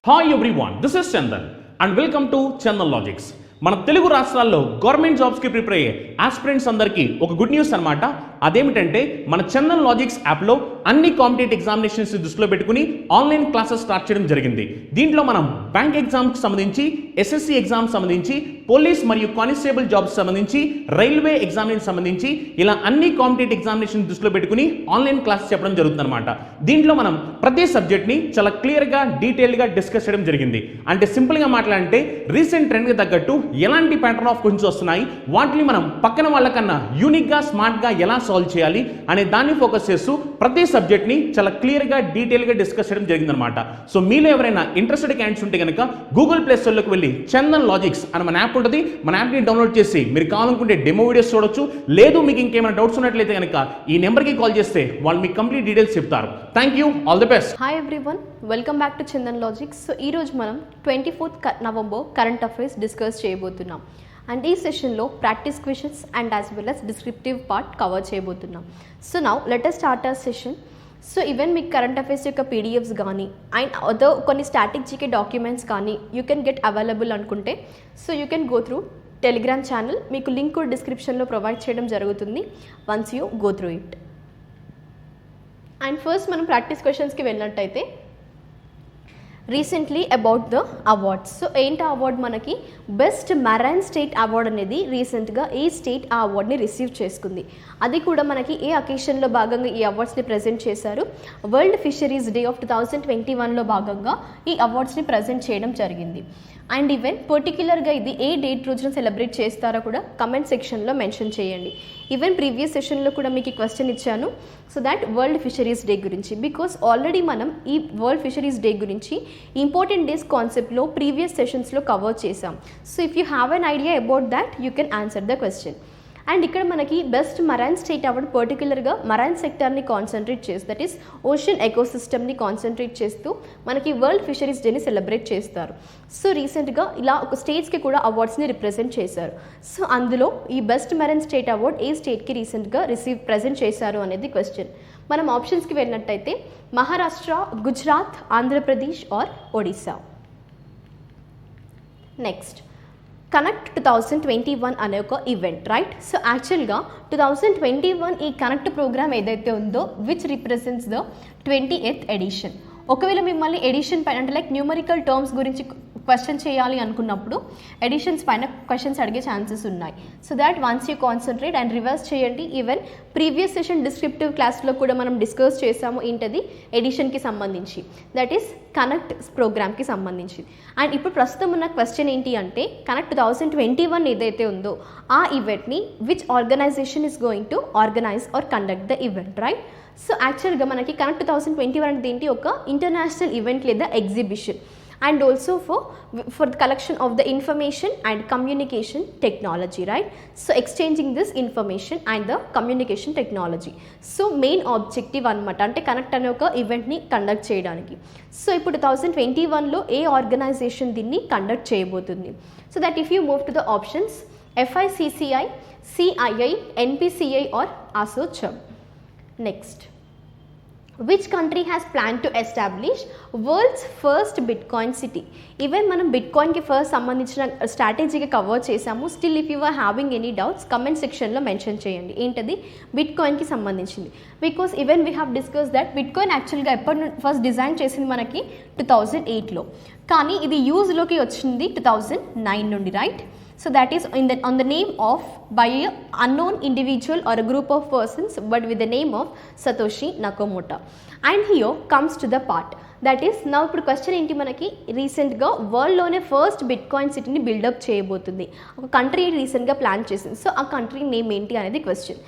Hi everyone, this is Chandan and welcome to Chandan logics. మన తెలుగు రాష్ట్రాల్లో government జాబ్స్కి ప్రిపేర్ అయ్యే ఆస్పిరెంట్స్ అందరికీ ఒక గుడ్ న్యూస్ అనమాట. అదేమిటంటే మన చందన్ లాజిక్స్ యాప్లో అన్ని కాంపిటేటివ్ ఎగ్జామినేషన్స్ దృష్టిలో పెట్టుకుని ఆన్లైన్ క్లాసెస్ స్టార్ట్ చేయడం జరిగింది. దీంట్లో మనం బ్యాంక్ ఎగ్జామ్కి సంబంధించి, ఎస్ఎస్సి ఎగ్జామ్ సంబంధించి, పోలీస్ మరియు కానిస్టేబుల్ జాబ్స్ సంబంధించి, రైల్వే ఎగ్జామినేషన్ సంబంధించి ఇలా అన్ని కాంపిటేటివ్ ఎగ్జామినేషన్ దృష్టిలో పెట్టుకుని ఆన్లైన్ క్లాస్ చెప్పడం జరుగుతుంది అనమాట. దీంట్లో మనం ప్రతి సబ్జెక్ట్ని చాలా క్లియర్గా డీటెయిల్గా డిస్కస్ చేయడం జరిగింది. అంటే సింపుల్గా మాట్లాడంటే రీసెంట్ ట్రెండ్కి తగ్గట్టు ఎలాంటి ప్యాటర్న్ ఆఫ్ క్వశ్చన్స్ వస్తున్నాయి, వాటిని మనం పక్కన వాళ్ళకన్నా యూనిక్గా స్మార్ట్గా ఎలా సాల్వ్ చేయాలి అనే దాన్ని ఫోకస్ చేస్తూ ప్రతి సబ్జెక్ట్ని చాలా క్లియర్గా డీటెయిల్గా డిస్కస్ చేయడం జరిగిందనమాట. సో మీలో ఎవరైనా ఇంట్రెస్టెడ్ క్యాండిడేట్స్ ఉంటే కనుక గూగుల్ ప్లే స్టోర్లోకి వెళ్ళి చందన్ లాజిక్స్ అని మన యాప్ ఉంటుంది, మన యాప్ని డౌన్లోడ్ చేసి మీరు కావాలనుకుంటే డెమో వీడియోస్ చూడొచ్చు. లేదు మీకు ఇంకేమైనా డౌట్స్ ఉన్నట్లయితే కనుక ఈ నెంబర్కి కాల్ చేస్తే వాళ్ళు మీకు కంప్లీట్ డీటెయిల్స్ చెప్తారు. Thank you, all the best. Hi everyone, welcome back to Chandan Logics. So ఈరోజు మనం 24th November current affairs discuss చేయబోతున్నాం. అండ్ ఈ సెషన్లో practice questions and as well as descriptive part cover చేయబోతున్నాం. So now let us start our session. So even మీకు current affairs యొక్క PDFs కానీ and other కొన్ని స్టాటిక్ జీకే డాక్యుమెంట్స్ కానీ you can get available అనుకుంటే so you can go through Telegram channel. మీకు link కూడా డిస్క్రిప్షన్లో ప్రొవైడ్ చేయడం జరుగుతుంది once you go through it. And first మనం ప్రాక్టీస్ క్వశ్చన్స్కి వెళ్ళినట్టయితే recently about the awards. So ఏంటి అవార్డ్, మనకి బెస్ట్ మెరైన్ స్టేట్ అవార్డ్ అనేది రీసెంట్గా ఏ స్టేట్ ఆ అవార్డ్ని రిసీవ్ చేసుకుంది, అది కూడా మనకి ఏ అకేషన్లో భాగంగా ఈ అవార్డ్స్ని ప్రజెంట్ చేశారు. వరల్డ్ ఫిషరీస్ డే ఆఫ్ 2021లో భాగంగా ఈ అవార్డ్స్ని ప్రజెంట్ చేయడం జరిగింది. అండ్ ఈవెన్ పర్టిక్యులర్గా ఇది ఏ డేట్ రోజున సెలబ్రేట్ చేస్తారో కూడా కమెంట్ సెక్షన్లో మెన్షన్ చేయండి. ఈవెన్ ప్రీవియస్ సెషన్లో కూడా మీకు ఈ క్వశ్చన్ ఇచ్చాను, so that world fisheries day గురించి, బికాస్ ఆల్రెడీ మనం ఈ వరల్డ్ ఫిషరీస్ డే గురించి ఇంపార్టెంట్ డేస్ కాన్సెప్ట్లో ప్రీవియస్ సెషన్స్లో కవర్ చేసాం. So if you have an idea about that you can answer the question. And ఇక్కడ మనకి బెస్ట్ మరైన్ స్టేట్ అవార్డ్ పర్టికులర్గా marine సెక్టర్ని concentrate చేసి, దట్ ఈస్ ఓషన్ ఎకోసిస్టమ్ని కాన్సన్ట్రేట్ చేస్తూ మనకి world fisheries డేని సెలబ్రేట్ చేస్తారు. సో రీసెంట్గా ఇలా ఒక స్టేట్స్కి కూడా అవార్డ్స్ని రిప్రజెంట్ చేశారు. సో అందులో ఈ బెస్ట్ మరైన్ స్టేట్ అవార్డ్ ఏ స్టేట్కి రీసెంట్గా ప్రజెంట్ చేశారు అనేది క్వశ్చన్. మనం ఆప్షన్స్కి వెళ్ళినట్టయితే Maharashtra, Gujarat, Andhra Pradesh or Odisha. Next connect 2021 అనే ఒక ఈవెంట్, రైట్? సో యాక్చువల్గా 2021 ఈ కనెక్ట్ ప్రోగ్రామ్ ఏదైతే ఉందో which represents the 28th edition. ఒకవేళ మిమ్మల్ని ఎడిషన్ పైన అంటే లైక్ న్యూమరికల్ టర్మ్స్ గురించి క్వశ్చన్ చేయాలి అనుకున్నప్పుడు ఎడిషన్స్ పైన క్వశ్చన్స్ అడిగే ఛాన్సెస్ ఉన్నాయి. So that once you concentrate and reverse చేయండి. ఈవెన్ ప్రీవియస్ సెషన్ డిస్క్రిప్టివ్ క్లాస్లో కూడా మనం డిస్కస్ చేసాము ఏంటది ఎడిషన్కి సంబంధించి, దట్ ఈస్ కనెక్ట్ ప్రోగ్రామ్కి సంబంధించి. అండ్ ఇప్పుడు ప్రస్తుతం ఉన్న క్వశ్చన్ ఏంటి అంటే కనెక్ట్ 2021 ఏదైతే ఉందో ఆ ఈవెంట్ని which organisation is going to organise or conduct the event, right? So యాక్చువల్గా మనకి కనెక్ట్ 2021 అనేది ఏంటి, ఒక ఇంటర్నేషనల్ ఈవెంట్ లేదా exhibition and also for the collection of the information and communication technology, right? So exchanging this information and the communication technology. So main objective anamata ante connect ane oka event ni conduct cheyadaniki. So ipudu 2021 lo A organisation దీన్ని conduct చేయబోతుంది. So that if you move to the options FICCI, CII, NPCI or ASSOCHAM. Next, which country has planned to establish world's first Bitcoin city? Even మనం బిట్కాయిన్కి first సంబంధించిన స్ట్రాటజీగా cover చేసాము. Still if you are having any doubts comment సెక్షన్లో mention చేయండి ఏంటది బిట్కాయిన్కి సంబంధించింది. Because even we have discuss that Bitcoin యాక్చువల్గా ఫస్ట్ డిజైన్ చేసింది మనకి 2008లో, కానీ ఇది యూజ్లోకి వచ్చింది 2009 నుండి, right? So that is on the name of by a unknown individual or a group of persons but with the name of Satoshi Nakamoto. And here comes to the part that is now ఇప్పుడు question ఏంటి, మనకి రీసెంట్గా వరల్డ్లోనే first bitcoin సిటీని buildup చేయబోతుంది ఒక country రీసెంట్గా plan చేసింది. So ఆ కంట్రీ నేమ్ ఏంటి అనేది క్వశ్చన్.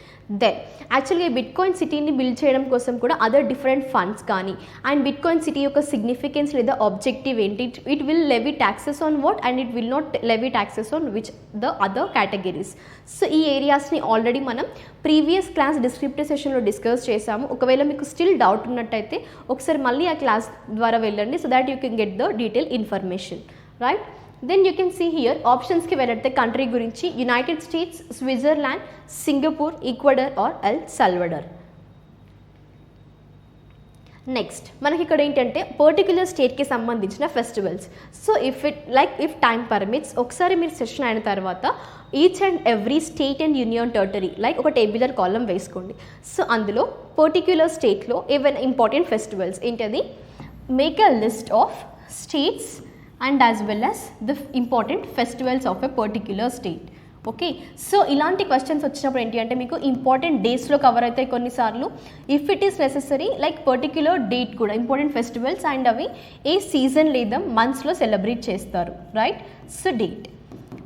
దెన్ యాక్చువల్గా బిట్కాయిన్ సిటీని బిల్డ్ చేయడం కోసం కూడా అదర్ డిఫరెంట్ ఫండ్స్ కానీ అండ్ బిట్కాయిన్ సిటీ యొక్క సిగ్నిఫికెన్స్ లేదా ఆబ్జెక్టివ్ ఏంటి, it will levy taxes on what and it will not levy taxes on which the other categories. So ఈ ఏరియాస్ని ఆల్రెడీ మనం ప్రీవియస్ క్లాస్ డిస్క్రిప్టివ్ సెషన్లో డిస్కస్ చేసాము. ఒకవేళ మీకు స్టిల్ డౌట్ ఉన్నట్టయితే ఒకసారి మళ్ళీ ఆ క్లాస్ ద్వారా వెళ్ళండి so that you can get the detail information, right? Then you can see here ఆప్షన్స్కి వెళ్ళితే కంట్రీ గురించి United States, Switzerland, Singapore, Ecuador or El Salvador. Next మనకి ఇక్కడ ఏంటంటే పర్టిక్యులర్ స్టేట్కి సంబంధించిన festivals. So if time permits ఒకసారి మీరు సెషన్ అయిన తర్వాత each and every state and union territory like ఒక టేబులర్ కాలం వేసుకోండి. సో అందులో పర్టిక్యులర్ స్టేట్లో ఏవైనా ఇంపార్టెంట్ ఫెస్టివల్స్ ఏంటది, make a list of states and as well as the important festivals of a particular state. Okay, so ఇలాంటి questions వచ్చినప్పుడు ఏంటి అంటే మీకు ఇంపార్టెంట్ డేస్లో కవర్ అవుతాయి కొన్నిసార్లు. If it is necessary like particular date కూడా ఇంపార్టెంట్ ఫెస్టివల్స్ అండ్ అవి ఏ సీజన్ లేదా మంత్స్లో సెలబ్రేట్ చేస్తారు, రైట్. So date.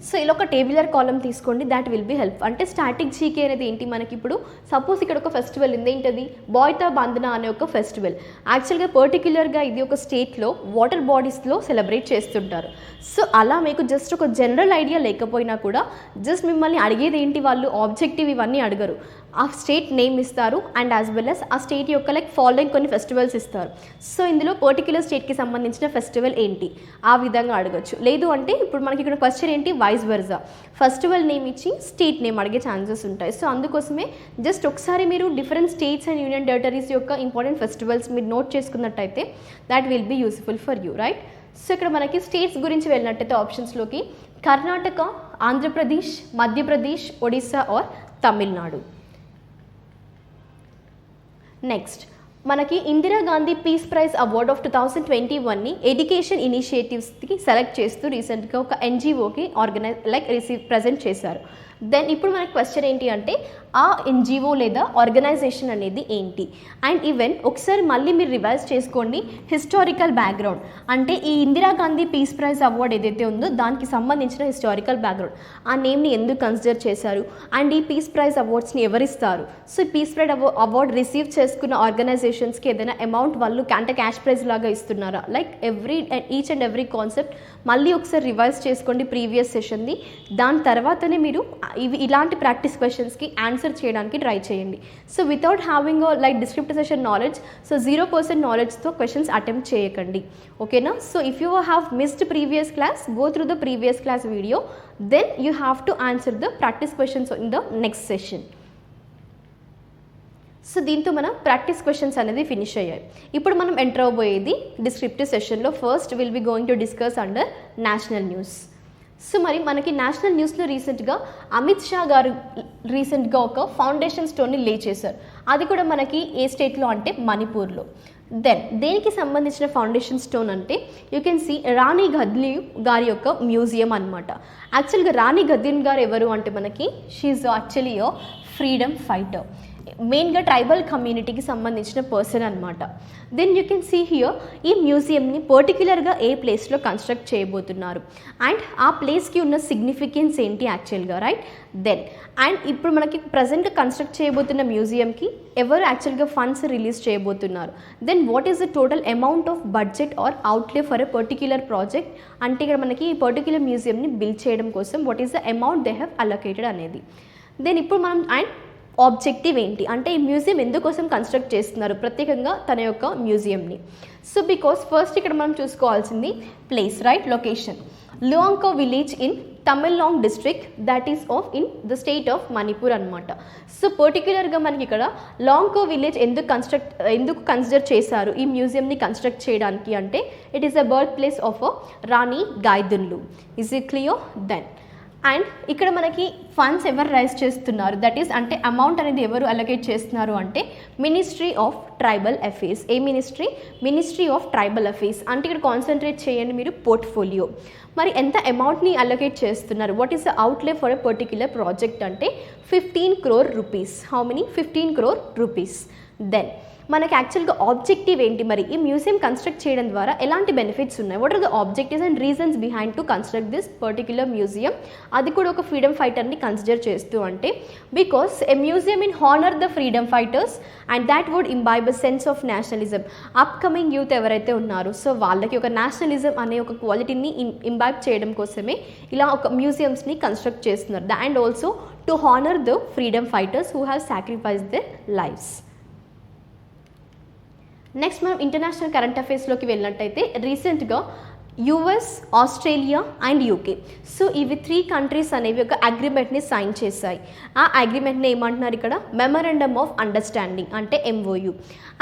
సో ఇలా ఒక టేబులర్ కాలం తీసుకోండి, దాట్ విల్ బి హెల్ప్. అంటే స్టాటిక్ జీకే అనేది ఏంటి మనకి ఇప్పుడు సపోజ్ ఇక్కడ ఒక ఫెస్టివల్ ఉంది, ఏంటది బోయితా బందనా అనే ఒక ఫెస్టివల్. యాక్చువల్గా పర్టిక్యులర్గా ఇది ఒక స్టేట్లో వాటర్ బాడీస్లో సెలబ్రేట్ చేస్తుంటారు. సో అలా మీకు జస్ట్ ఒక జనరల్ ఐడియా లేకపోయినా కూడా జస్ట్ మిమ్మల్ని అడిగేది ఏంటి, వాళ్ళు ఆబ్జెక్టివ్ ఇవన్నీ అడగరు, ఆ స్టేట్ నేమ్ ఇస్తారు అండ్ యాజ్ వెల్ యాజ్ ఆ స్టేట్ యొక్క లైక్ ఫాలోయింగ్ కొన్ని ఫెస్టివల్స్ ఇస్తారు. సో ఇందులో పర్టిక్యులర్ స్టేట్కి సంబంధించిన ఫెస్టివల్ ఏంటి ఆ విధంగా అడగచ్చు. లేదు అంటే ఇప్పుడు మనకి ఇక్కడ క్వశ్చన్ ఏంటి, వైస్ వర్సా ఫెస్టివల్ నేమ్ ఇచ్చి స్టేట్ నేమ్ అడిగే ఛాన్సెస్ ఉంటాయి. సో అందుకోసమే జస్ట్ ఒకసారి మీరు different states and union territories యొక్క ఇంపార్టెంట్ ఫెస్టివల్స్ మీరు నోట్ చేసుకున్నట్టయితే that will be useful for you, right. So ఇక్కడ మనకి స్టేట్స్ గురించి వెళ్ళినట్టయితే ఆప్షన్స్లోకి కర్ణాటక, ఆంధ్రప్రదేశ్, మధ్యప్రదేశ్, ఒడిస్సా ఆర్ తమిళనాడు. నెక్స్ట్ మనకి Indira Gandhi peace prize award of 2021ని ఎడ్యుకేషన్ ఇనిషియేటివ్స్కి సెలెక్ట్ చేస్తూ రీసెంట్గా ఒక ఎన్జిఓకి ప్రజెంట్ చేశారు. దెన్ ఇప్పుడు మనకి క్వశ్చన్ ఏంటి అంటే ఆ ఎన్జిఓ లేదా ఆర్గనైజేషన్ అనేది ఏంటి. అండ్ ఈవెన్ ఒకసారి మళ్ళీ మీరు రివైజ్ చేసుకోండి హిస్టారికల్ బ్యాక్గ్రౌండ్, అంటే ఈ ఇందిరాగాంధీ పీస్ ప్రైజ్ అవార్డ్ ఏదైతే ఉందో దానికి సంబంధించిన హిస్టారికల్ బ్యాక్గ్రౌండ్, ఆ నేమ్ని ఎందుకు కన్సిడర్ చేశారు అండ్ ఈ పీస్ ప్రైజ్ అవార్డ్స్ని ఎవరిస్తారు. సో ఈ పీస్ ప్రైజ్ అవార్డ్ రిసీవ్ చేసుకున్న ఆర్గనైజేషన్స్కి ఏదైనా అమౌంట్ వాళ్ళు అంటే క్యాష్ ప్రైజ్ లాగా ఇస్తున్నారా, like each and every concept మళ్ళీ ఒకసారి రివైజ్ చేసుకోండి ప్రీవియస్ సెషన్ది. దాని తర్వాతనే మీరు ఇలాంటి ప్రాక్టీస్ క్వశ్చన్స్కి ఆన్సర్ చేయడానికి ట్రై చేయండి. So without having descriptive session knowledge, so 0% నాలెడ్జ్తో క్వశ్చన్స్ అటెంప్ట్ చేయకండి, ఓకేనా. So if you have missed previous class, go through the previous class video, then you have to answer the practice questions in the next session. So దీంతో మనం practice questions అనేది finish అయ్యాయి. ఇప్పుడు మనం enter అవబోయేది descriptive సెషన్లో. First will be going to discuss under national news. So మరి మనకి నేషనల్ న్యూస్లో రీసెంట్గా అమిత్ షా గారు రీసెంట్గా ఒక ఫౌండేషన్ స్టోన్ని లే చేశారు. అది కూడా మనకి ఏ స్టేట్లో అంటే మణిపూర్లో. దెన్ దేనికి సంబంధించిన ఫౌండేషన్ స్టోన్ అంటే యూ కెన్ సీ రాణి గద్లీవ్ గారి యొక్క మ్యూజియం అనమాట. యాక్చువల్గా రాణి గద్లీవ్ గారు ఎవరు అంటే మనకి షీఈ్ యాక్చువల్లీ యో ఫ్రీడమ్ ఫైటర్, మెయిన్గా ట్రైబల్ కమ్యూనిటీకి సంబంధించిన పర్సన్ అనమాట. Then you can see here ఈ మ్యూజియంని పర్టిక్యులర్గా ఏ ప్లేస్లో కన్స్ట్రక్ట్ చేయబోతున్నారు అండ్ ఆ ప్లేస్కి ఉన్న సిగ్నిఫికెన్స్ ఏంటి యాక్చువల్గా, రైట్. దెన్ అండ్ ఇప్పుడు మనకి ప్రజెంట్గా కన్స్ట్రక్ట్ చేయబోతున్న మ్యూజియంకి ఎవరు యాక్చువల్గా ఫండ్స్ రిలీజ్ చేయబోతున్నారు. Then what is the total amount of budget or outlay for a particular project, అంటే ఇక్కడ మనకి ఈ పర్టిక్యులర్ మ్యూజియంని బిల్డ్ చేయడం కోసం what is the amount they have allocated అనేది. దెన్ ఇప్పుడు మనం అండ్ ఆబ్జెక్టివ్ ఏంటి అంటే ఈ మ్యూజియం ఎందుకోసం కన్స్ట్రక్ట్ చేస్తున్నారు ప్రత్యేకంగా తన యొక్క మ్యూజియంని. సో బికాస్ ఫస్ట్ ఇక్కడ మనం చూసుకోవాల్సింది place, right, location. Luangkao village in Tamil Nadu district, that is of in the state of Manipur అనమాట. సో పర్టిక్యులర్గా మనకి ఇక్కడ లాంగ్కో విలేజ్ ఎందుకు కన్సిడర్ చేశారు ఈ మ్యూజియంని కన్స్ట్రక్ట్ చేయడానికి అంటే it is a birth place of Rani Gaidinliu. Is it clear? Then and ఇక్కడ మనకి ఫండ్స్ ఎవరు రైజ్ చేస్తున్నారు, దట్ ఈస్ అంటే అమౌంట్ అనేది ఎవరు అలొకేట్ చేస్తున్నారు అంటే ministry of tribal affairs. A ministry of tribal affairs అంటే ఇక్కడ కాన్సన్ట్రేట్ చేయండి మీరు పోర్ట్ఫోలియో. మరి ఎంత అమౌంట్ని అలొకేట్ చేస్తున్నారు, what is the outlay for a particular project అంటే 15 crore rupees. How many? 15 crore rupees. Then మనకి యాక్చువల్గా ఆబ్జెక్టివ్ ఏంటి, మరి ఈ మ్యూజియం కన్స్ట్రక్ట్ చేయడం ద్వారా ఎలాంటి బెనిఫిట్స్ ఉన్నాయి, what are the objectives and reasons behind to construct this particular museum. అది కూడా ఒక ఫ్రీడమ్ ఫైటర్ని కన్సిడర్ చేస్తూ అంటే because a museum in honour the freedom fighters and that would imbibe a sense of nationalism. Upcoming youth ఎవరైతే ఉన్నారో so వాళ్ళకి ఒక నేషనలిజం అనే ఒక క్వాలిటీని ఇంబైబ్ చేయడం కోసమే ఇలా ఒక మ్యూజియంస్ని కన్స్ట్రక్ట్ చేస్తున్నారు. And also to honour the freedom fighters who have sacrificed there lifes. Next మనం ఇంటర్నేషనల్ కరెంట్ అఫైర్స్లోకి వెళ్ళినట్టయితే రీసెంట్గా US, Australia and UK. So ఇవి 3 కంట్రీస్ అనేవి ఒక అగ్రిమెంట్ని సైన్ చేశాయి. ఆ అగ్రిమెంట్ని ఏమంటున్నారు ఇక్కడ, మెమరాండమ్ ఆఫ్ అండర్స్టాండింగ్ అంటే MOU.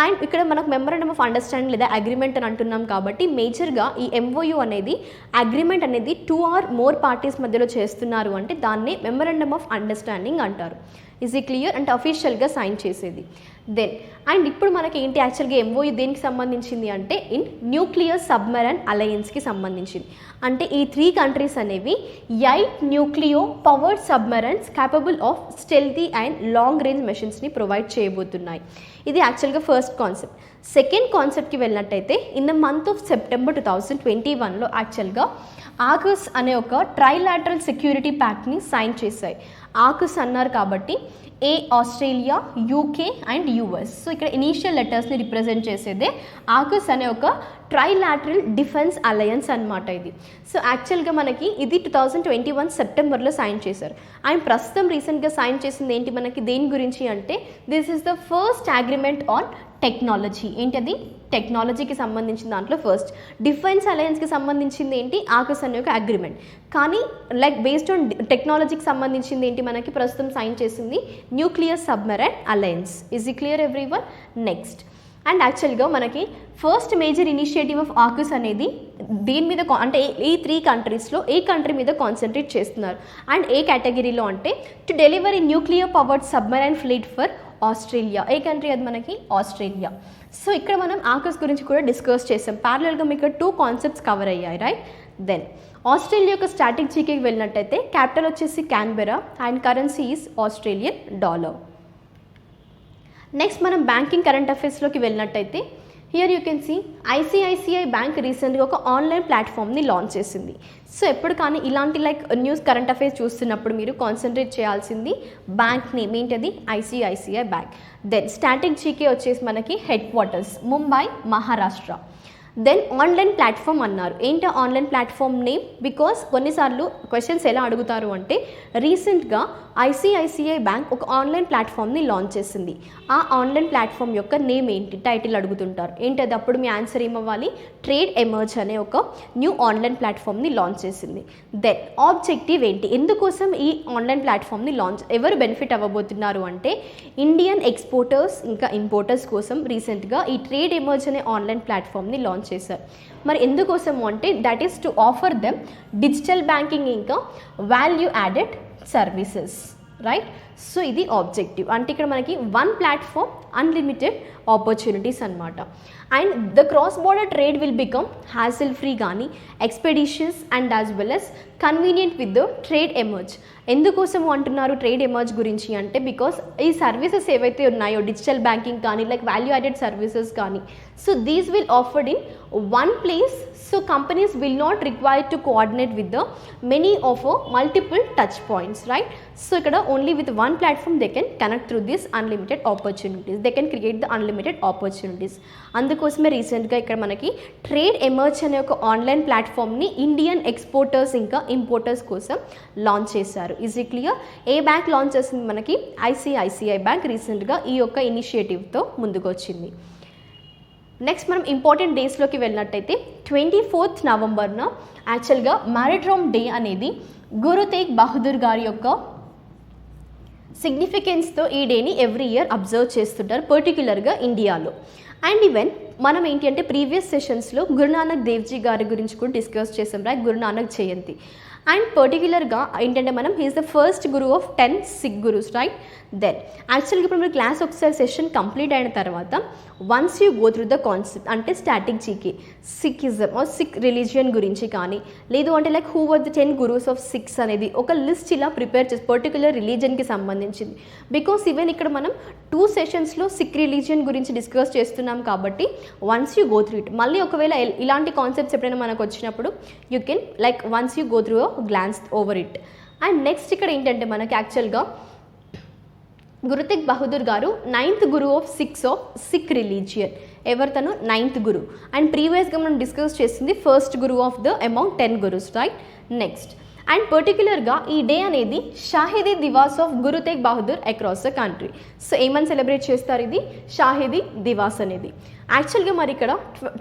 అండ్ ఇక్కడ మనకు మెమరాండమ్ ఆఫ్ అండర్స్టాండింగ్ లేదా అగ్రిమెంట్ అని అంటున్నాం కాబట్టి మేజర్గా ఈ MOU అనేది అగ్రిమెంట్ అనేది 2 or more పార్టీస్ మధ్యలో చేస్తున్నారు అంటే దాన్ని మెమరాండమ్ ఆఫ్ అండర్స్టాండింగ్ అంటారు. ఈజ్ ఈ క్లియర్ అంటే అఫీషియల్గా సైన్ చేసేది. దెన్ అండ్ ఇప్పుడు మనకి ఏంటి యాక్చువల్గా MOU దేనికి సంబంధించింది అంటే ఇన్ న్యూక్లియర్ సబ్మెరైన్ అలయన్స్కి సంబంధించింది. అంటే ఈ 3 కంట్రీస్ అనేవి 8 nuclear powered submarines capable of stealthy and long range మెషిన్స్ని ప్రొవైడ్ చేయబోతున్నాయి. ఇది యాక్చువల్గా ఫస్ట్ కాన్సెప్ట్. సెకండ్ కాన్సెప్ట్కి వెళ్ళినట్టయితే in the month of September 2021లో యాక్చువల్గా ఆకస్ అనే ఒక ట్రైలాటరల్ సెక్యూరిటీ ప్యాక్ట్ని సైన్ చేశాయి. ఆకస్ అన్నారు కాబట్టి Australia, UK and US. So ఇక్కడ ఇనీషియల్ లెటర్స్ని రిప్రజెంట్ చేసేదే ఆకస్ అనే ఒక ట్రైలాటరల్ డిఫెన్స్ అలయన్స్ అనమాట ఇది. సో యాక్చువల్గా మనకి ఇది 2021 సెప్టెంబర్లో సైన్ చేశారు. అండ్ ప్రస్తుతం రీసెంట్గా సైన్ చేసింది ఏంటి మనకి దేని గురించి అంటే this is the first agreement on technology. ఏంటది, టెక్నాలజీకి సంబంధించిన దాంట్లో ఫస్ట్. డిఫెన్స్ అలయన్స్కి సంబంధించింది ఏంటి, ఆకస్ అనే ఒక అగ్రిమెంట్. కానీ లైక్ బేస్డ్ ఆన్ టెక్నాలజీకి సంబంధించింది ఏంటి మనకి ప్రస్తుతం సైన్ చేసింది న్యూక్లియర్ సబ్మెరైన్ అలయన్స్. ఈజ్ ఈ క్లియర్ ఎవ్రీవన్? నెక్స్ట్ అండ్ యాక్చువల్గా మనకి first major initiative of AUKUS అనేది దీని మీద అంటే ఈ 3 కంట్రీస్లో ఏ కంట్రీ మీద కాన్సన్ట్రేట్ చేస్తున్నారు అండ్ ఏ కేటగిరీలో అంటే టు డెలివర్ ఈ nuclear powered submarine fleet for Australia. A country అది మనకి, ఆస్ట్రేలియా. సో ఇక్కడ మనం ఆకస్ గురించి కూడా డిస్కస్ చేసాం. ప్యారలల్గా మీకు 2 కాన్సెప్ట్స్ కవర్ అయ్యాయి, రైట్? దెన్ ఆస్ట్రేలియా యొక్క స్టాటిక్ జీకేకి వెళ్ళినట్టయితే క్యాపిటల్ వచ్చేసి Canberra and currency is Australian dollar. Next మనం బ్యాంకింగ్ కరెంట్ అఫైర్స్లోకి వెళ్ళినట్టయితే here you can see ICICI bank రీసెంట్గా ఒక ఆన్లైన్ ప్లాట్ఫామ్ని లాంచ్ చేసింది. సో ఎప్పుడు కానీ ఇలాంటి లైక్ న్యూస్ కరెంట్ అఫైర్స్ చూస్తున్నప్పుడు మీరు కాన్సన్ట్రేట్ చేయాల్సింది బ్యాంక్ నేమ్ ఏంటది, ICICI bank. Then static GK వచ్చేసి మనకి headquarters Mumbai, Maharashtra. Then online platform అన్నారు. ఏంటి ఆన్లైన్ ప్లాట్ఫామ్ నేమ్, బికాస్ కొన్నిసార్లు క్వశ్చన్స్ ఎలా అడుగుతారు అంటే రీసెంట్గా ఐసిఐసిఐ బ్యాంక్ ఒక ఆన్లైన్ ప్లాట్ఫామ్ని లాంచ్ చేసింది. ఆ ఆన్లైన్ ప్లాట్ఫామ్ యొక్క నేమ్ ఏంటి, టైటిల్ అడుగుతుంటారు. ఏంటది, అప్పుడు మీ ఆన్సర్ ఏమవ్వాలి, ట్రేడ్ ఎమర్జ్ అనే ఒక న్యూ ఆన్లైన్ ప్లాట్ఫామ్ని లాంచ్ చేసింది. దెన్ ఆబ్జెక్టివ్ ఏంటి, ఎందుకోసం ఈ ఆన్లైన్ ప్లాట్ఫామ్ని లాంచ్, ఎవరు బెనిఫిట్ అవ్వబోతున్నారు అంటే ఇండియన్ ఎక్స్పోర్టర్స్ ఇంకా ఇంపోర్టర్స్ కోసం రీసెంట్గా ఈ ట్రేడ్ ఎమర్జ్ అనే ఆన్లైన్ ప్లాట్ఫామ్ని లాంచ్ చేశారు. మరి ఎందుకోసము అంటే that is to offer them digital banking ఇంకా value added services, right? So ఇది ఆబ్జెక్టివ్. అంటే ఇక్కడ మనకి వన్ ప్లాట్ఫామ్ అన్లిమిటెడ్ ఆపర్చునిటీస్ అనమాట. And the cross border trade will become hassle free కానీ expeditions and as well as convenient with the Trade Emerge. ఎందుకోసము అంటున్నారు Trade emerge గురించి అంటే బికాస్ ఈ సర్వీసెస్ ఏవైతే ఉన్నాయో డిజిటల్ బ్యాంకింగ్ కానీ లైక్ వాల్యూ యాడెడ్ సర్వీసెస్ కానీ so these will offered in one place. So companies will not required to coordinate with the many of multiple touch points, right? So ఇక్కడ only with one platform they can connect through this unlimited opportunities, they can create the unlimited opportunities. అందుకోసమే రీసెంట్గా ఇక్కడ మనకి Trade emerge అనే ఒక online ప్లాట్ఫామ్ని Indian exporters ఇంకా importers కోసం లాంచ్ చేశారు. Is it clear? A bank launch చేసింది మనకి, ఐసిఐసిఐ బ్యాంక్ రీసెంట్గా ఈ యొక్క ఇనిషియేటివ్తో ముందుకు వచ్చింది. నెక్స్ట్ మనం ఇంపార్టెంట్ డేస్లోకి వెళ్ళినట్టయితే 24th నవంబర్న యాక్చువల్గా మ్యారిడ్రోమ్ డే అనేది గురు తేగ్ బహదూర్ గారి యొక్క సిగ్నిఫికెన్స్తో ఈ డేని ఎవ్రీ ఇయర్ అబ్జర్వ్ చేస్తుంటారు, పర్టిక్యులర్గా ఇండియాలో. అండ్ ఈవెన్ మనం ఏంటి అంటే ప్రీవియస్ సెషన్స్లో గురునానక్ దేవ్జీ గారి గురించి కూడా డిస్కస్ చేసాం, రైట్? గురునానక్ జయంతి. అండ్ పర్టిక్యులర్గా ఏంటంటే మనం he is the first Guru of 10 Sikh gurus, right? Then యాక్చువల్గా ఇప్పుడు మీరు క్లాస్ ఒకసారి సెషన్ కంప్లీట్ అయిన తర్వాత once you go through the concept అంటే static GK Sikhism or Sikh religion గురించి కానీ లేదు అంటే like who were the 10 gurus of Sikhs అనేది ఒక లిస్ట్ ఇలా ప్రిపేర్ చేసి పర్టికులర్ రిలీజియన్కి సంబంధించింది. బికాస్ ఈవెన్ ఇక్కడ మనం 2 సెషన్స్లో సిక్ రిలీజియన్ గురించి డిస్కస్ చేస్తున్నాం కాబట్టి once you go through it, మళ్ళీ ఒకవేళ ఇలాంటి కాన్సెప్ట్స్ ఎప్పుడైనా మనకు వచ్చినప్పుడు you can like once you go through glance over it. And next ఇక్కడ ఏంటంటే మనకి యాక్చువల్గా గురు తేగ్ బహదూర్ గారు 9th Guru of sick religion. ఎవరు తను? 9th Guru. అండ్ ప్రీవియస్గా మనం డిస్కస్ చేసింది first Guru of the among 10 Gurus, right? Next and పర్టికులర్గా ఈ డే అనేది Shahidi Diwas of Guru Tegh Bahadur across the country. So ఏమని సెలబ్రేట్ చేస్తారు, ఇది షాహిదీ దివాస్ అనేది. యాక్చువల్గా మరి ఇక్కడ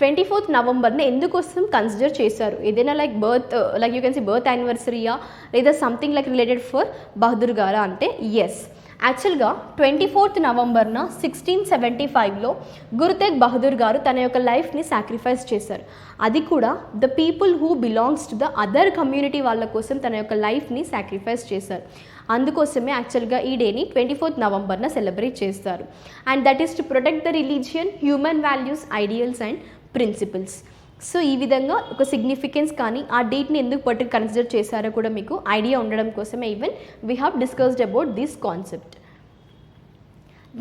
24th నవంబర్ని ఎందుకోసం కన్సిడర్ చేశారు, ఏదైనా like birth like you can see birth యానివర్సరీయా లేదా something like related for Bahadur గారా అంటే ఎస్. యాక్చువల్గా 24th నవంబర్న 1675లో గురు తేగ్ బహదూర్ గారు తన యొక్క లైఫ్ని సాక్రిఫైస్ చేశారు. అది కూడా the people who belongs to the other community వాళ్ళ కోసం తన యొక్క లైఫ్ని సాక్రిఫైస్ చేశారు. అందుకోసమే యాక్చువల్గా ఈ డేని 24th నవంబర్న సెలబ్రేట్ చేస్తారు. And that is to protect the religion, human values, ideals and principles. So ఈ విధంగా ఒక సిగ్నిఫికెన్స్ కానీ ఆ డేట్ని ఎందుకు కన్సిడర్ చేశారో కూడా మీకు ఐడియా ఉండడం కోసమే even we have discussed about this concept.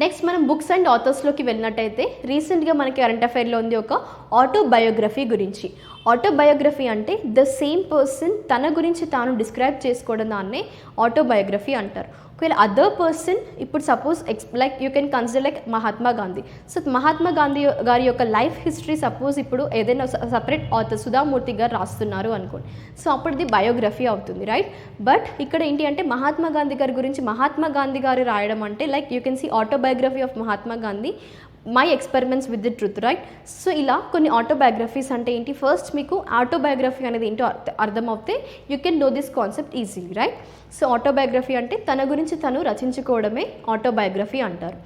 Next మనం బుక్స్ అండ్ ఆథర్స్లోకి వెళ్ళినట్టయితే రీసెంట్గా మనకి కరెంట్ అఫైర్లో ఉంది ఒక ఆటోబయోగ్రఫీ గురించి. ఆటోబయోగ్రఫీ అంటే ద సేమ్ పర్సన్ తన గురించి తాను డిస్క్రైబ్ చేసుకోవడం దాన్నే ఆటోబయోగ్రఫీ అంటారు. ఒకవేళ అదర్ పర్సన్ ఇప్పుడు suppose like you can consider like Mahatma Gandhi. So Mahatma Gandhi గారి యొక్క లైఫ్ హిస్టరీ సపోజ్ ఇప్పుడు ఏదైనా సపరేట్ ఆథర్ సుధామూర్తి గారు రాస్తున్నారు అనుకోండి, సో అప్పుడు ఇది బయోగ్రఫీ అవుతుంది, రైట్. బట్ ఇక్కడ ఏంటి అంటే మహాత్మా గాంధీ గారి గురించి మహాత్మా గాంధీ గారు రాయడం అంటే like you can see autobiography of Mahatma Gandhi, my experiments with the truth, right. So ఇలా కొన్ని ఆటోబయోగ్రఫీస్ అంటే ఏంటి, ఫస్ట్ మీకు ఆటోబయోగ్రఫీ అనేది ఏంటో అర్థమవుతే you can know this concept easily, right. So autobiography అంటే తన గురించి తను రచించుకోవడమే ఆటోబయోగ్రఫీ అంటారు.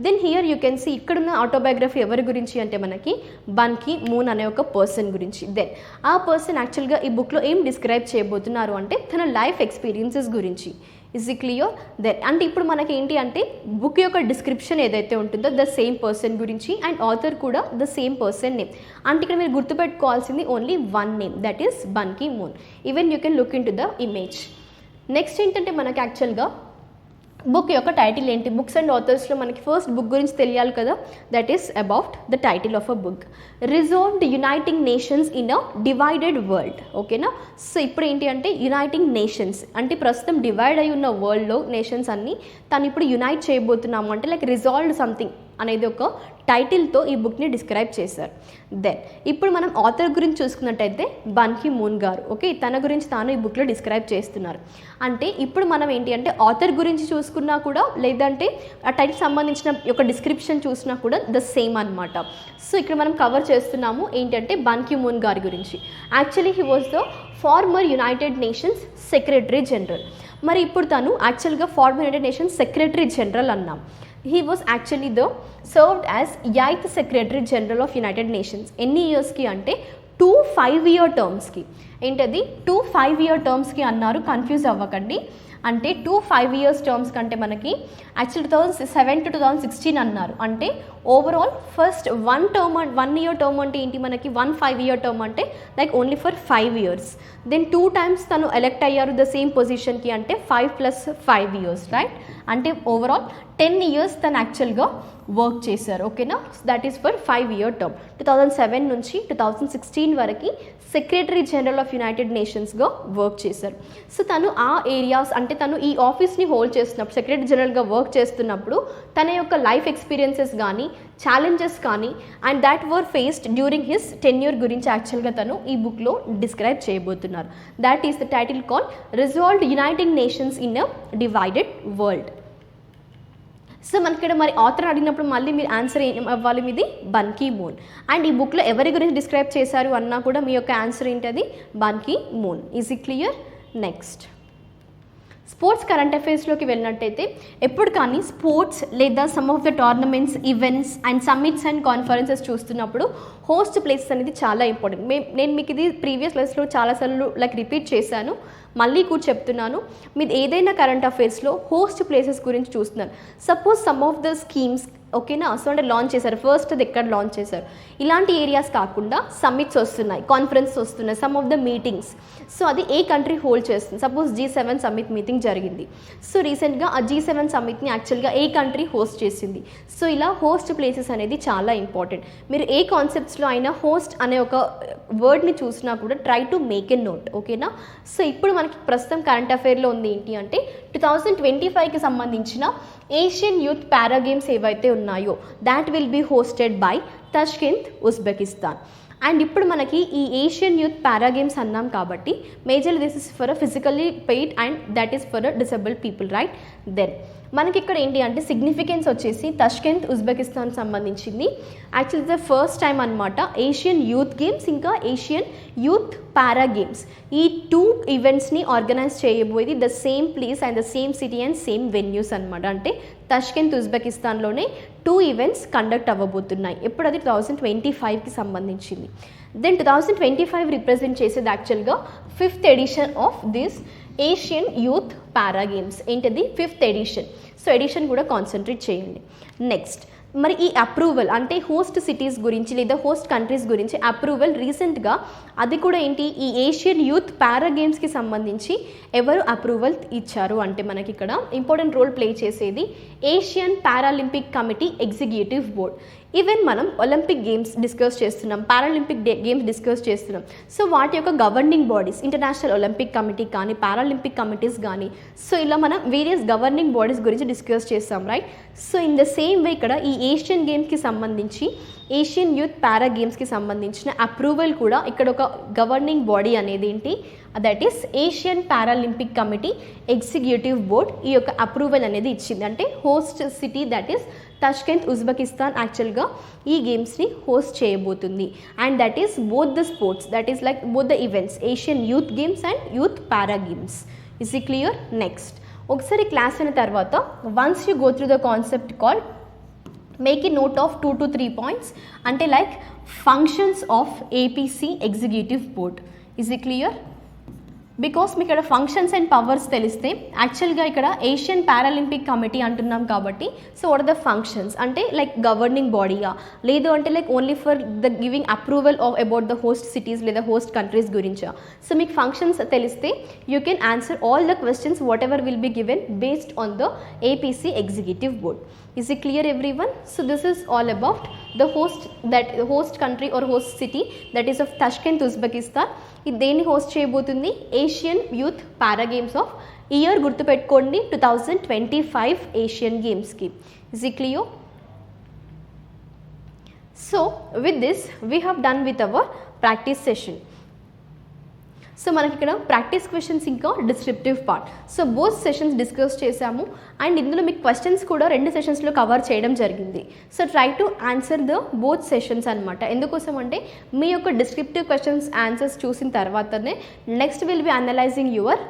Then here you can see ఇక్కడున్న ఆటోబయోగ్రఫీ ఎవరి గురించి అంటే మనకి బన్ కీ మూన్ అనే ఒక పర్సన్ గురించి. దెన్ ఆ పర్సన్ యాక్చువల్గా ఈ బుక్లో ఏం డిస్క్రైబ్ చేయబోతున్నారు అంటే తన లైఫ్ ఎక్స్పీరియన్సెస్ గురించి. Is it clear? దెన్ అంటే ఇప్పుడు మనకి ఏంటి అంటే బుక్ యొక్క డిస్క్రిప్షన్ ఏదైతే ఉంటుందో ద సేమ్ పర్సన్ గురించి అండ్ ఆథర్ కూడా ద సేమ్ పర్సన్ నేమ్. అంటే ఇక్కడ మీరు గుర్తుపెట్టుకోవాల్సింది only one name, that is bun Ki moon. Even you can look in to the image. Next ఏంటంటే మనకి యాక్చువల్గా బుక్ యొక్క టైటిల్ ఏంటి, బుక్స్ అండ్ ఆథర్స్లో మనకి ఫస్ట్ బుక్ గురించి తెలియాలి కదా, that is about the title of a book, resolved uniting nations in a divided world. ఓకేనా. సో ఇప్పుడు ఏంటి అంటే యునైటింగ్ నేషన్స్ అంటే ప్రస్తుతం డివైడ్ అయి ఉన్న వరల్డ్లో నేషన్స్ అన్ని తను ఇప్పుడు యునైట్ చేయబోతున్నాము అంటే లైక్ రిజాల్వ్డ్ సంథింగ్ అనేది ఒక టైటిల్తో ఈ బుక్ని డిస్క్రైబ్ చేశారు. దెన్ ఇప్పుడు మనం ఆథర్ గురించి చూసుకున్నట్టయితే బన్ కీ మూన్ గారు, ఓకే, తన గురించి తాను ఈ బుక్లో డిస్క్రైబ్ చేస్తున్నారు. అంటే ఇప్పుడు మనం ఏంటి అంటే ఆథర్ గురించి చూసుకున్నా కూడా లేదంటే ఆ టైటిల్ సంబంధించిన యొక్క డిస్క్రిప్షన్ చూసినా కూడా ద సేమ్ అనమాట. సో ఇక్కడ మనం కవర్ చేస్తున్నాము ఏంటంటే బన్ కీ మూన్ గారి గురించి. Actually he was the former United Nations secretary general. మరి ఇప్పుడు తను యాక్చువల్గా former United Nations secretary general అన్నాం. He was actually served as 8th Secretary General of United Nations. ఎన్ని ఇయర్స్కి అంటే 2 5-year టర్మ్స్కి. ఏంటది 2 5-year టర్మ్స్కి అన్నారు, కన్ఫ్యూజ్ అవ్వకండి. అంటే 2 5 years టర్మ్స్ కంటే మనకి యాక్చువల్ 2007 to 2016 అన్నారు. అంటే ఓవరాల్ ఫస్ట్ 1 year టర్మ్ అంటే ఏంటి మనకి 1 5-year టర్మ్ అంటే లైక్ ఓన్లీ ఫర్ 5 years. దెన్ 2 times తను ఎలెక్ట్ అయ్యారు ద సేమ్ పొజిషన్కి అంటే 5 + 5 years, రైట్. అంటే ఓవరాల్ 10 years తను యాక్చువల్గా వర్క్ చేశారు. ఓకేనా. That is for 5-year term. 2007 నుంచి 2016 వరకు సెక్రటరీ జనరల్ ఆఫ్ యునైటెడ్ నేషన్స్గా వర్క్ చేశారు. సో తను ఆ ఏరియాస్ అంటే తను ఈ ఆఫీస్ని హోల్డ్ చేస్తున్నప్పుడు సెక్రటరీ జనరల్గా వర్క్ చేస్తున్నప్పుడు తన యొక్క లైఫ్ ఎక్స్పీరియన్సెస్ కానీ ఛాలెంజెస్ కానీ and that were faced during his tenure గురించి యాక్చువల్గా తను ఈ బుక్లో డిస్క్రైబ్ చేయబోతున్నారు. That is the title call resolved uniting nations in a divided world. So మనకి ఇక్కడ మరి ఆథర్ అడిగినప్పుడు మళ్ళీ మీరు ఆన్సర్ ఏం అవ్వాలి, మీది బన్ కీ మూన్. అండ్ ఈ బుక్లో ఎవరి గురించి డిస్క్రైబ్ చేశారు అన్నా కూడా మీ యొక్క ఆన్సర్ ఏంటది Ban Ki Moon. Is it clear? Next sports current అఫైర్స్లోకి వెళ్ళినట్టయితే ఎప్పుడు కానీ స్పోర్ట్స్ లేదా some of the tournaments, events and summits and conferences చూస్తున్నప్పుడు హోస్ట్ ప్లేసెస్ అనేది చాలా ఇంపార్టెంట్. నేను మీకు ఇది ప్రీవియస్ క్లాస్లో చాలాసార్లు లైక్ రిపీట్ చేశాను, మళ్ళీ కూడా చెప్తున్నాను. మీరు ఏదైనా కరెంట్ అఫైర్స్లో హోస్ట్ ప్లేసెస్ గురించి చూస్తున్నారు. Suppose some of the schemes ఓకేనా, సో అంటే లాంచ్ చేశారు, ఫస్ట్ అది ఎక్కడ లాంచ్ చేశారు, ఇలాంటి ఏరియాస్ కాకుండా సమ్మిట్స్ వస్తున్నాయి, కాన్ఫరెన్స్ వస్తున్నాయి, some of the meetings. So అది ఏ కంట్రీ హోల్డ్ చేస్తుంది. సపోజ్ G7 సమ్మిట్ మీటింగ్ జరిగింది. సో రీసెంట్గా ఆ G7 సమ్మిట్ని యాక్చువల్గా ఏ కంట్రీ హోస్ట్ చేసింది. సో ఇలా హోస్ట్ ప్లేసెస్ అనేది చాలా ఇంపార్టెంట్. మీరు ఏ కాన్సెప్ట్స్లో అయినా హోస్ట్ అనే ఒక వర్డ్ని చూసినా కూడా try to make a note, ఓకేనా. సో ఇప్పుడు మనకి ప్రస్తుతం కరెంట్ అఫైర్లో ఉంది ఏంటి అంటే 2025కి సంబంధించిన ఏషియన్ యూత్ పారా గేమ్స్ ఏవైతే ఉన్నాయో that will be hosted by Tashkent, Uzbekistan. And ఇప్పుడు మనకి ఈ ఏషియన్ యూత్ పారా గేమ్స్ అన్నాం కాబట్టి majorly this is for a physically paid and that is for a disabled people, right? Then మనకి ఇక్కడ ఏంటి అంటే సిగ్నిఫికెన్స్ వచ్చేసి తష్కెంత్ ఉజ్బెకిస్తాన్ సంబంధించింది. యాక్చువల్లీ ద ఫస్ట్ టైం అనమాట ఏషియన్ యూత్ గేమ్స్ ఇంకా ఏషియన్ యూత్ పారా గేమ్స్ ఈ 2 ఈవెంట్స్ని ఆర్గనైజ్ చేయబోయేది the same place and the same city and same venues అనమాట. అంటే తష్కెంత్ ఉజ్బెకిస్తాన్లోనే 2 ఈవెంట్స్ కండక్ట్ అవ్వబోతున్నాయి. ఎప్పుడు అది 2025కి సంబంధించింది. దెన్ 2025 రిప్రజెంట్ చేసేది యాక్చువల్గా 5th edition of this Asian youth para games. ఏంటిది 5th ఎడిషన్. సో ఎడిషన్ కూడా కాన్సన్ట్రేట్ చేయండి. నెక్స్ట్ మరి ఈ అప్రూవల్ అంటే హోస్ట్ సిటీస్ గురించి లేదా హోస్ట్ కంట్రీస్ గురించి అప్రూవల్ రీసెంట్గా అది కూడా ఏంటి ఈ ఏషియన్ యూత్ పారా గేమ్స్కి సంబంధించి ఎవరు అప్రూవల్ ఇచ్చారు అంటే మనకి ఇక్కడ ఇంపార్టెంట్ రోల్ ప్లే చేసేది Asian Paralympic committee executive board. Even మనం ఒలింపిక్ గేమ్స్ డిస్కస్ చేస్తున్నాం, పారాలింపిక్ గేమ్స్ డిస్కస్ చేస్తున్నాం. సో వాటి యొక్క governing bodies international Olympic committee కానీ పారాలింపిక్ కమిటీస్ కానీ సో ఇలా మనం వేరియస్ గవర్నింగ్ బాడీస్ గురించి డిస్కస్ చేస్తాం, right? So in the same way ఇక్కడ ఈ ఏషియన్ గేమ్స్కి సంబంధించి ఏషియన్ యూత్ పారా గేమ్స్కి సంబంధించిన అప్రూవల్ కూడా ఇక్కడ ఒక గవర్నింగ్ బాడీ అనేది ఏంటి that is Asian Paralympic committee executive board ఈ యొక్క అప్రూవల్ అనేది ఇచ్చింది. అంటే host city that is Tashkent Uzbekistan యాక్చువల్గా ఈ గేమ్స్ని హోస్ట్ చేయబోతుంది. And that is both the sports that is like both the events Asian youth games and youth para games. Is ఈ క్లియర్? నెక్స్ట్ ఒకసారి క్లాస్ అయిన తర్వాత once you go through the concept call make a note of 2 to 3 points అంటే like functions of APC executive board. Is ఈ clear? Because మీకు ఇక్కడ functions and powers తెలిస్తే యాక్చువల్గా ఇక్కడ ఏషియన్ పారాలింపిక్ కమిటీ అంటున్నాం కాబట్టి so what are the functions అంటే లైక్ గవర్నింగ్ బాడీయా లేదు అంటే like only for the giving approval of about the host cities లేదా హోస్ట్ కంట్రీస్ గురించా. సో మీకు ఫంక్షన్స్ తెలిస్తే you can answer all the questions whatever will be given based on the APC executive board. Is it clear everyone? So this is all about the host country or host city that is of Tashkent, Uzbekistan. ఇది దేన్ని host చేయబోతుంది Asian youth para games of year గుర్తుపెట్టుకోండి 2025 Asian గేమ్స్కి. Is it clear? So with this we have done with our practice session. So మనకి ఇక్కడ practice questions ఇంకా descriptive part so both sessions discuss చేసాము. And ఇందులో మీకు questions కూడా 2 సెషన్స్లో cover చేయడం జరిగింది. So try to answer the both sessions అనమాట. ఎందుకోసం అంటే మీ యొక్క డిస్క్రిప్టివ్ క్వశ్చన్స్ ఆన్సర్స్ చూసిన తర్వాతనే next will be analysing your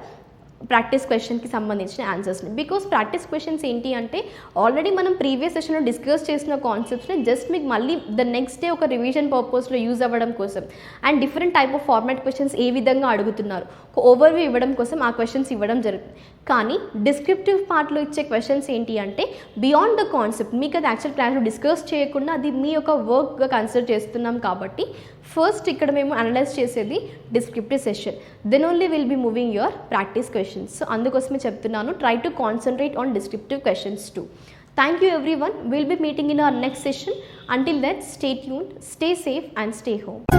practice క్వశ్చన్కి సంబంధించిన ఆన్సర్స్ని. బికాస్ ప్రాక్టీస్ క్వశ్చన్స్ ఏంటి అంటే ఆల్రెడీ మనం ప్రీవియస్ సెషన్లో డిస్కస్ చేసిన కాన్సెప్ట్స్ని జస్ట్ మీకు మళ్ళీ ద నెక్స్ట్ డే ఒక రివిజన్ పర్పస్లో యూజ్ అవ్వడం కోసం and different type of format questions ఏ విధంగా అడుగుతున్నారు ఒక ఓవర్వ్యూ ఇవ్వడం కోసం ఆ క్వశ్చన్స్ ఇవ్వడం జరుగుతుంది. కానీ డిస్క్రిప్టివ్ పార్ట్లో ఇచ్చే క్వశ్చన్స్ ఏంటి అంటే బియాండ్ ద కాన్సెప్ట్ మీకు అది యాక్చువల్ క్లాస్లో డిస్కస్ చేయకుండా అది మీ యొక్క వర్క్గా కన్సిడర్ చేస్తున్నాం కాబట్టి ఫస్ట్ ఇక్కడ మేము అనలైజ్ చేసేది descriptive session then only will be moving your practice questions. So అందుకోసమే చెప్తున్నాను try to concentrate on descriptive questions too. Thank you everyone. We'll be meeting in our next session. Until then, stay tuned, stay safe and stay home.